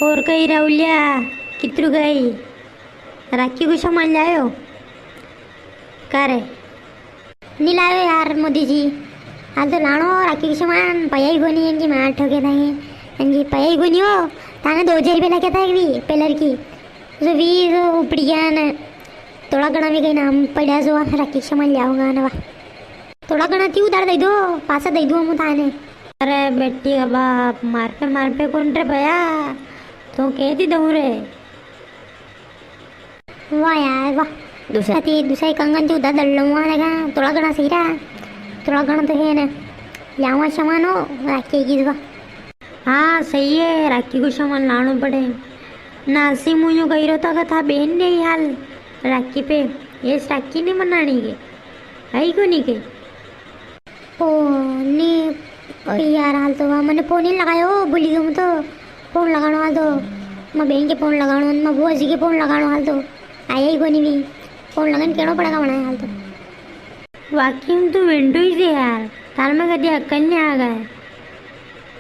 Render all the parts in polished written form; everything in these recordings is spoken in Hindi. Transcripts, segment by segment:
और कहीं राहुलिया कितरू गई राखी को सामान लायो का रे नहीं लायो यार मोदी जी आज तो लाणो राखी को सामान पयाई गोनी इनकी मार ठोके था इनकी पयाई गोनी हो ताने 2000 रुपये लगे था एक पेलर की जो भी जो उपड़ी गया ना थोड़ा घना भी कहीं नाम पड़ा जो राखी को सामान लियाऊंगा ना थोड़ा घना थी उधार दे दो पासा दे दो हम थाने। अरे बेटी का बाप मार पे कौन रे भैया तो कहती दऊँ रे वाह यार वाह दूसरा कंगन उधर दल लूँगा लगा थोड़ा घना सही रहा थोड़ा घना तो है ना लावा सामान हो राखी की वाह हाँ सही है राखी को सामान लाना पड़े नासी मुझे गई रहा था था बहन ने हाल राखी पे ये राखी नहीं मनानी के आई क्यों नहीं के ओ नहीं यार हाल तो वहाँ मैंने फ़ोन ही लगाया भूली गई तो फ़ोन लगाना हाल तो मैं बहन के फ़ोन लगाना मैं बुआ जी के फ़ोन लगाना हाल तो आया ही कोनी भी फ़ोन लगाने केड़ो पड़ेगा बनाया हाल तो वाकई में तो विंडो ही से यार तार में कभी अक्कल नहीं आ गया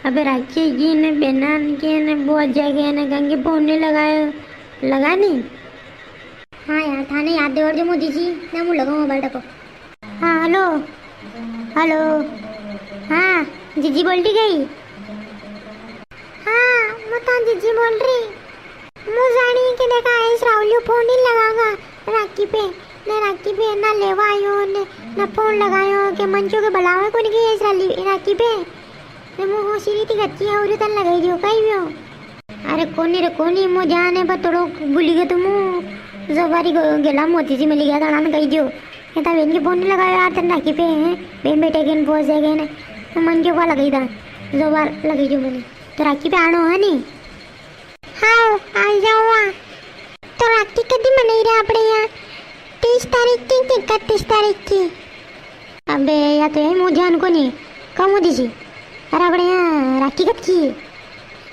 अबे राखी की ने बहना के ने बुआ जा के ने गंगे फ़ोन नहीं लगाया लगा नहीं हाँ यार थाने याद दे और जो मोदी जी ना मुँह लगाऊँ मोबाइल को हाँ हेलो हेलो हाँ जीजी बोलती गई हाँ मैं तो जीजी बोल रही मैं जानी कि देखा इस राहुल फोन नहीं लगागा राखी पे ना लेवा आयो ने ना फोन लगायो के मंचो के बुलावे को नहीं इस राखी पे ने मो होशिरी थी गच्ची है और तन लगाई दियो कई भी हो अरे कोनी मो जाने पर थोड़ो भूली गए तुम जबारी गेला मोती जी मिल गया था ना कही दियो ये था बेन के फोन नहीं लगाया यार तन राखी पे है बेन बेटे के पहुंच जाएगा ना तो मन के ऊपर लगी था जो बार लगी जो मैंने तो राखी पे आना है नहीं हाँ आ जाओ तो राखी कभी मनाई रहे अपने यहाँ 30 तारीख की 31 तारीख की अबे या तो यही मुझे उनको नहीं कम मोदी जी अरे अपने यहाँ राखी कब की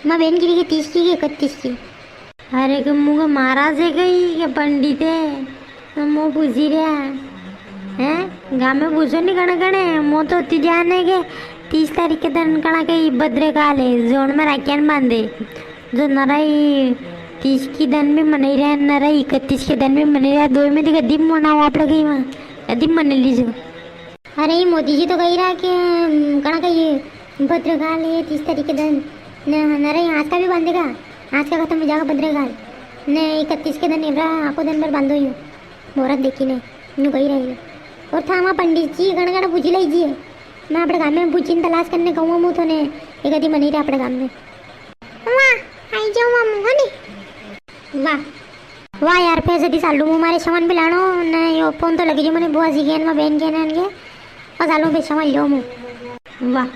मैं बहन की 30 की 31 की अरे कि मुँह महाराज है गई के पंडित है मुँह पूछी रहा हैं गाँव में पूछो नहीं कणे मुँह तो उतनी जाने के 30 तारीख के दिन कणा कहीं भद्रे काले जोन में राखियान बांधे जो नराई 30 की दिन भी मनाई रहे नराई 31 के दिन भी मनाई रहे दो में तो गद्दी मनाओ आप लोग वहाँ गद्दी मन लीजिए अरे ये मोदी जी तो कही रहा कि कणा कहीं भद्रकाल है 30 तारीख के दिन नराई आज का भी बांधेगा आज का खत्म हो जाएगा भद्रकाल ने 31 के दिन इब्रा आपको दिन भर बांधो ही मुहूर्त देखी ने यूँ कही रही और था वहाँ पंडित जी कणा पूछ लीजिए मैं अपने गाँव में पूछी तलाश करने कहूँगा मुँह तो ने एक गद्दी मनी रहे अपने गाँव में वाह आई जाओ मामू वाह वाह यार पैसे दी सालू हमारे सामान भी लानो न यो फोन तो लगी जो मैंने बुआ जी के बहन के और सालों पे सामान लो मुँह वाह